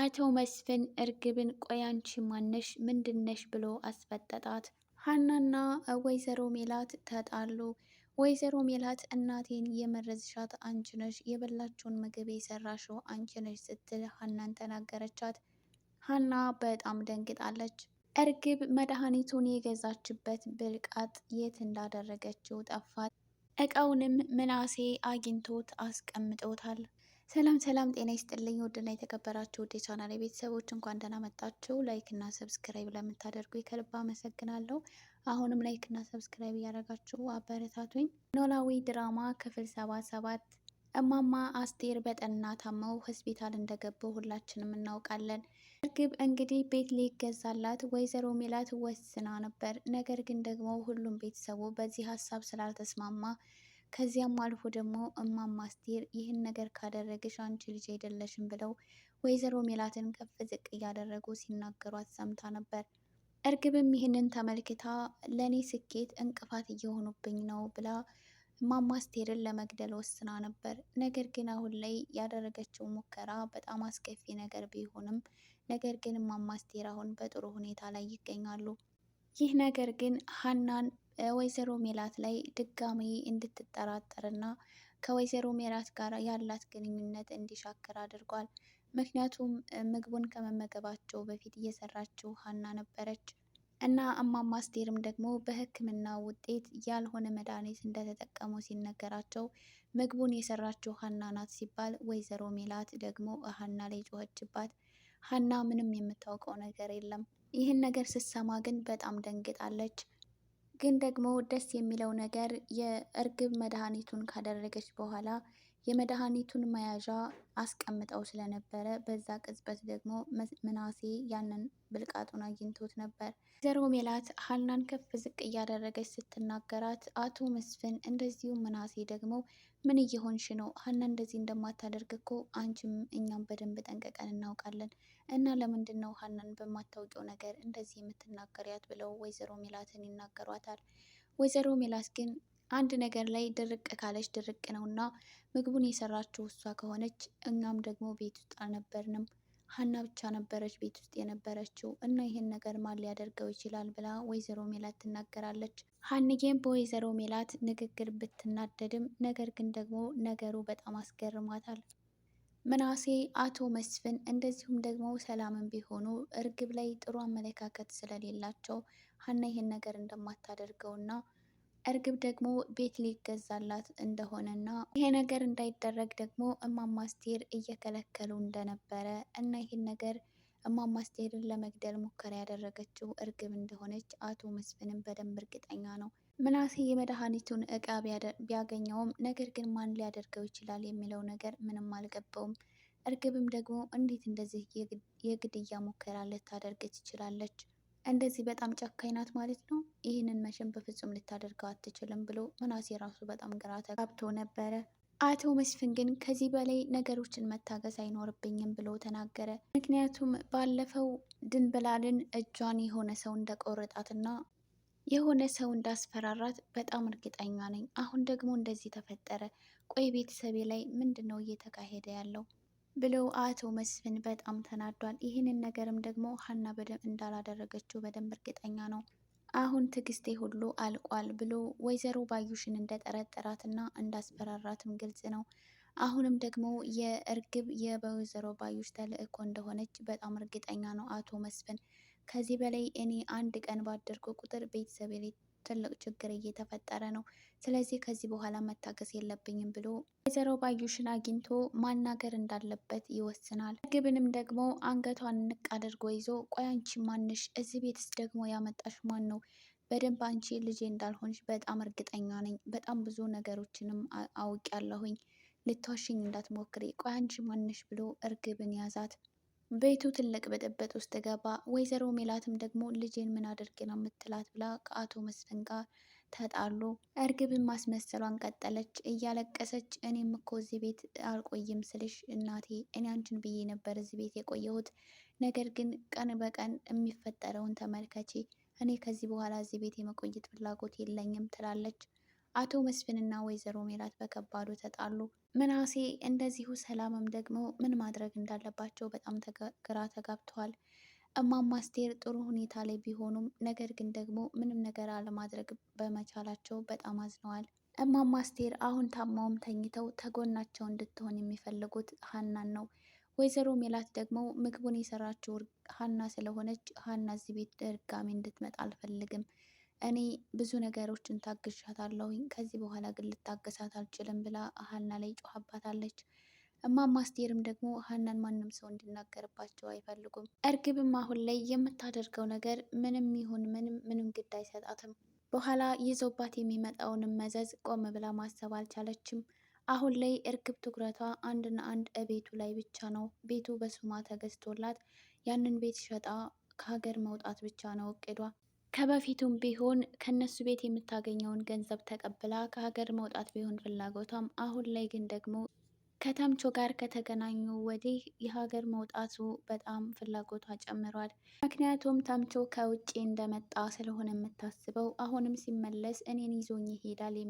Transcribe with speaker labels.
Speaker 1: አቶ መስፍን እርግብን ቆይ አንቺ ማነሽ ምንድነሽ ብሎ አስፈጠጣት። ሀናና ወይዘሮ ሜላት ተጣሉ። ወይዘሮ ሜላት እናቴን የመረዝሻት አንቺ ነሽ፣ የበላችውን ምግብ የሰራሽው አንቺ ነሽ ስትል ሀናን ተናገረቻት። ሀና በጣም ደንግጣለች። እርግብ መድኃኒቱን የገዛችበት ብልቃጥ የት እንዳደረገችው ጠፋት። እቃውንም ምናሴ አግኝቶት አስቀምጦታል። ሰላም ሰላም፣ ጤና ይስጥልኝ ውድና የተከበራችሁ ውድ የቻናሌ ቤተሰቦች እንኳን ደህና መጣችሁ። ላይክ እና ሰብስክራይብ ለምታደርጉ ከልብ አመሰግናለሁ። አሁንም ላይክ እና ሰብስክራይብ እያደረጋችሁ አበረታቱኝ። ኖላዊ ድራማ ክፍል 77። እማማ አስቴር በጠና ታመው ሆስፒታል እንደገቡ ሁላችንም እናውቃለን። እርግብ እንግዲህ ቤት ሊገዛላት ወይዘሮ ሜላት ወስና ነበር። ነገር ግን ደግሞ ሁሉም ቤተሰቡ በዚህ ሀሳብ ስላልተስማማ ከዚያም አልፎ ደግሞ እማማ አስቴር ይህን ነገር ካደረግሽ አንቺ ልጅ አይደለሽም ብለው ወይዘሮ ሜላትን ከፍ ዝቅ እያደረጉ ሲናገሯት ሰምታ ነበር። እርግብም ይህንን ተመልክታ ለእኔ ስኬት እንቅፋት እየሆኑብኝ ነው ብላ እማማ አስቴርን ለመግደል ወስና ነበር። ነገር ግን አሁን ላይ ያደረገችው ሙከራ በጣም አስከፊ ነገር ቢሆንም ነገር ግን እማማ አስቴር አሁን በጥሩ ሁኔታ ላይ ይገኛሉ። ይህ ነገር ግን ሀናን ወይዘሮ ሜላት ላይ ድጋሚ እንድትጠራጠርና ከወይዘሮ ሜላት ጋር ያላት ግንኙነት እንዲሻክር አድርጓል። ምክንያቱም ምግቡን ከመመገባቸው በፊት እየሰራችው ሀና ነበረች እና እማማ አስቴርም ደግሞ በሕክምና ውጤት ያልሆነ መድኃኒት እንደተጠቀሙ ሲነገራቸው ምግቡን የሰራችው ሀና ናት ሲባል ወይዘሮ ሜላት ደግሞ ሀና ላይ ጮኸችባት። ሀና ምንም የምታውቀው ነገር የለም። ይህን ነገር ስትሰማ ግን በጣም ደንግጣለች። ግን ደግሞ ደስ የሚለው ነገር የእርግብ መድኃኒቱን ካደረገች በኋላ የመድኃኒቱን መያዣ አስቀምጠው ስለነበረ በዛ ቅጽበት ደግሞ ምናሴ ያንን ብልቃጡን አግኝቶት ነበር። ወይዘሮ ሜላት ሀናን ከፍ ዝቅ እያደረገች ስትናገራት አቶ መስፍን እንደዚሁም ምናሴ ደግሞ ምን እየሆንሽ ነው? ሀና እንደዚህ እንደማታደርግ እኮ አንቺም እኛም በደንብ ጠንቅቀን እናውቃለን እና ለምንድን ነው ሀናን በማታውቂው ነገር እንደዚህ የምትናገሪያት? ብለው ወይዘሮ ሜላትን ይናገሯታል። ወይዘሮ ሜላት ግን አንድ ነገር ላይ ድርቅ ካለች ድርቅ ነውና ምግቡን የሰራችው እሷ ከሆነች እኛም ደግሞ ቤት ውስጥ አልነበርንም፣ ሀና ብቻ ነበረች ቤት ውስጥ የነበረችው እና ይህን ነገር ማን ሊያደርገው ይችላል ብላ ወይዘሮ ሜላት ትናገራለች። ሀንዬም በወይዘሮ ሜላት ንግግር ብትናደድም ነገር ግን ደግሞ ነገሩ በጣም አስገርሟታል። ምናሴ አቶ መስፍን እንደዚሁም ደግሞ ሰላምን ቢሆኑ እርግብ ላይ ጥሩ አመለካከት ስለሌላቸው ሀና ይህን ነገር እንደማታደርገውና እርግብ ደግሞ ቤት ሊገዛላት እንደሆነና ይሄ ነገር እንዳይደረግ ደግሞ እማማ አስቴር እየከለከሉ እንደነበረ እና ይህን ነገር እማማ አስቴርን ለመግደል ሙከራ ያደረገችው እርግብ እንደሆነች አቶ መስፍንም በደንብ እርግጠኛ ነው። ምናሴ የመድኃኒቱን እቃ ቢያገኘውም ነገር ግን ማን ሊያደርገው ይችላል የሚለው ነገር ምንም አልገባውም። እርግብም ደግሞ እንዴት እንደዚህ የግድያ ሙከራ ልታደርግ ትችላለች? እንደዚህ በጣም ጨካኝ ናት ማለት ነው። ይህንን መቼም በፍጹም ልታደርገው አትችልም ብሎ ምናሴ ራሱ በጣም ግራ ተጋብቶ ነበረ። አቶ መስፍን ግን ከዚህ በላይ ነገሮችን መታገስ አይኖርብኝም ብሎ ተናገረ። ምክንያቱም ባለፈው ድንብላልን እጇን የሆነ ሰው እንደቆረጣትና የሆነ ሰው እንዳስፈራራት በጣም እርግጠኛ ነኝ። አሁን ደግሞ እንደዚህ ተፈጠረ። ቆይ ቤተሰቤ ላይ ምንድን ነው እየተካሄደ ያለው ብለው አቶ መስፍን በጣም ተናዷል። ይህንን ነገርም ደግሞ ሀና በደንብ እንዳላደረገችው በደንብ እርግጠኛ ነው። አሁን ትዕግስቴ ሁሉ አልቋል ብሎ ወይዘሮ ባዩሽን እንደጠረጠራትና እንዳስፈራራትም ግልጽ ነው። አሁንም ደግሞ የእርግብ የወይዘሮ ባዩሽ ተልእኮ እንደሆነች በጣም እርግጠኛ ነው አቶ መስፍን። ከዚህ በላይ እኔ አንድ ቀን ባደርኩ ቁጥር ቤተሰብ ላይ ትልቅ ችግር እየተፈጠረ ነው። ስለዚህ ከዚህ በኋላ መታገስ የለብኝም ብሎ ወይዘሮ ባዩሽን አግኝቶ ማናገር እንዳለበት ይወስናል። እርግብንም ደግሞ አንገቷን ንቅ አድርጎ ይዞ ቆይ አንቺ ማንሽ? እዚህ ቤትስ ደግሞ ያመጣሽ ማን ነው? በደንብ አንቺ ልጄ እንዳልሆንሽ በጣም እርግጠኛ ነኝ። በጣም ብዙ ነገሮችንም አውቄያለሁኝ። ልትዋሽኝ እንዳትሞክሪ። ቆይ አንቺ ማንሽ? ብሎ እርግብን ያዛት። ቤቱ ትልቅ ብጥብጥ ውስጥ ገባ። ወይዘሮ ሜላትም ደግሞ ልጄን ምን አድርጌ ነው የምትላት ብላ ከአቶ መስፍን ጋር ተጣሉ። እርግብን ማስመሰሏን ቀጠለች እያለቀሰች። እኔም እኮ እዚህ ቤት አልቆይም ስልሽ እናቴ፣ እኔ አንቺን ብዬ ነበር እዚህ ቤት የቆየሁት። ነገር ግን ቀን በቀን የሚፈጠረውን ተመልከቼ፣ እኔ ከዚህ በኋላ እዚህ ቤት የመቆየት ፍላጎት የለኝም ትላለች። አቶ መስፍንና ወይዘሮ ሜላት በከባዱ ተጣሉ። ምናሴ እንደዚሁ ሰላምም ደግሞ ምን ማድረግ እንዳለባቸው በጣም ግራ ተጋብተዋል። እማማ አስቴር ጥሩ ሁኔታ ላይ ቢሆኑም ነገር ግን ደግሞ ምንም ነገር አለማድረግ በመቻላቸው በጣም አዝነዋል። እማማ አስቴር አሁን ታማውም ተኝተው ተጎናቸው እንድትሆን የሚፈልጉት ሀናን ነው። ወይዘሮ ሜላት ደግሞ ምግቡን የሰራችው ሀና ስለሆነች ሀና እዚህ ቤት ድጋሚ እንድትመጣ አልፈልግም፣ እኔ ብዙ ነገሮችን ታግሻታለሁኝ፣ ከዚህ በኋላ ግን ልታገሳት አልችልም ብላ ሀና ላይ ጮኻባታለች። እማማ አስቴርም ደግሞ ሀናን ማንም ሰው እንዲናገርባቸው አይፈልጉም። እርግብም አሁን ላይ የምታደርገው ነገር ምንም ይሁን ምንም ግድ አይሰጣትም። በኋላ ይዞባት የሚመጣውንም መዘዝ ቆም ብላ ማሰብ አልቻለችም። አሁን ላይ እርግብ ትኩረቷ አንድና አንድ ቤቱ ላይ ብቻ ነው። ቤቱ በሱማ ተገዝቶላት ያንን ቤት ሸጣ ከሀገር መውጣት ብቻ ነው እቅዷ። ከበፊቱም ቢሆን ከነሱ ቤት የምታገኘውን ገንዘብ ተቀብላ ከሀገር መውጣት ቢሆን ፍላጎቷም፣ አሁን ላይ ግን ደግሞ ከተምቾ ጋር ከተገናኙ ወዲህ የሀገር መውጣቱ በጣም ፍላጎቷ ጨምሯል። ምክንያቱም ተምቾ ከውጭ እንደመጣ ስለሆነ የምታስበው አሁንም ሲመለስ እኔን ይዞኝ ይሄዳል የሚል